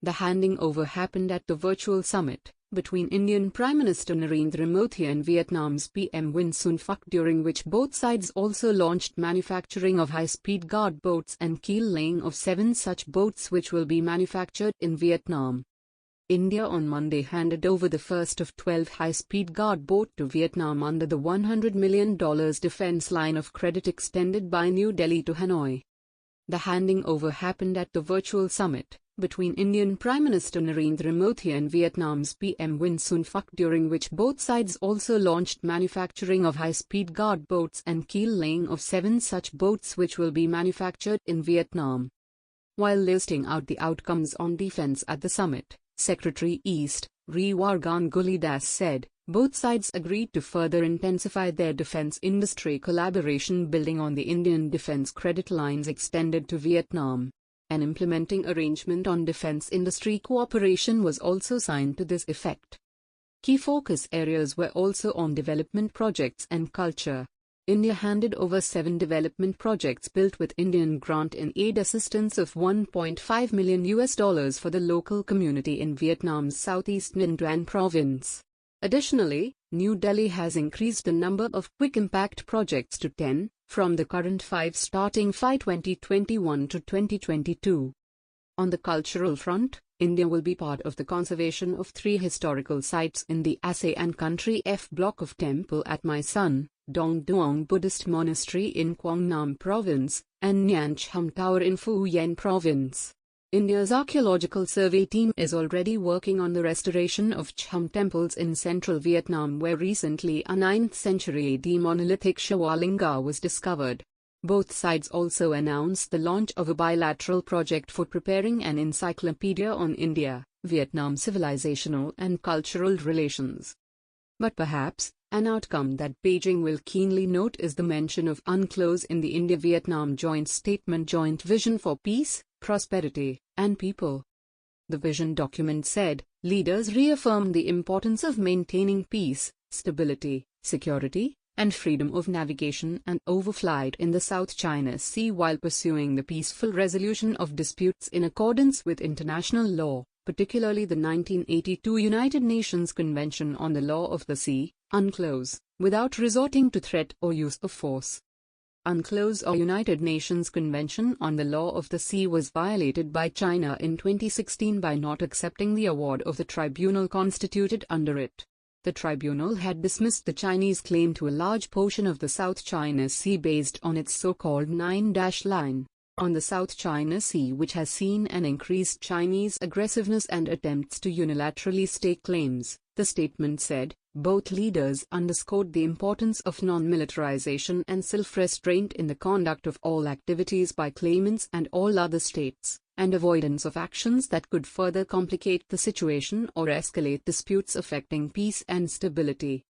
The handing over happened at the virtual summit between Indian Prime Minister Narendra Modi and Vietnam's PM Nguyen Xuan Phuc, during which both sides also launched manufacturing of high-speed guard boats and keel-laying of 7 such boats which will be manufactured in Vietnam. India on Monday handed over the first of 12 high-speed guard boats to Vietnam under the $100 million defense line of credit extended by New Delhi to Hanoi. The handing over happened at the virtual summit between Indian Prime Minister Narendra Modi and Vietnam's PM Nguyen Xuan Phuc, during which both sides also launched manufacturing of high-speed guard boats and keel-laying of 7 such boats which will be manufactured in Vietnam. While listing out the outcomes on defense at the summit, Secretary East, Riwar Ganguly Das said, both sides agreed to further intensify their defense industry collaboration building on the Indian defense credit lines extended to Vietnam. An implementing arrangement on defense industry cooperation was also signed to this effect. Key focus areas were also on development projects and culture. India handed over 7 development projects built with Indian grant in aid assistance of $1.5 million for the local community in Vietnam's southeast Ninh Thuan province. Additionally, New Delhi has increased the number of quick impact projects to 10, from the current 5 starting FY 2021 to 2022. On the cultural front, India will be part of the conservation of 3 historical sites in the ASEAN country F block of Temple at My Son, Dong Duong Buddhist Monastery in Quang Nam Province, and Nhan Cham Tower in Phu Yen Province. India's archaeological survey team is already working on the restoration of Cham temples in central Vietnam, where recently a 9th century AD monolithic Shivalinga was discovered. Both sides also announced the launch of a bilateral project for preparing an encyclopedia on India, Vietnam civilizational and cultural relations. But perhaps, an outcome that Beijing will keenly note is the mention of UNCLOS in the India-Vietnam joint statement Joint Vision for Peace, Prosperity, and People. The vision document said, leaders reaffirmed the importance of maintaining peace, stability, security, and freedom of navigation and overflight in the South China Sea while pursuing the peaceful resolution of disputes in accordance with international law, particularly the 1982 United Nations Convention on the Law of the Sea, UNCLOS, without resorting to threat or use of force. UNCLOS or United Nations Convention on the Law of the Sea was violated by China in 2016 by not accepting the award of the tribunal constituted under it. The tribunal had dismissed the Chinese claim to a large portion of the South China Sea based on its so-called 9-line on the South China Sea, which has seen an increased Chinese aggressiveness and attempts to unilaterally stake claims. The statement said, both leaders underscored the importance of non-militarization and self-restraint in the conduct of all activities by claimants and all other states, and avoidance of actions that could further complicate the situation or escalate disputes affecting peace and stability.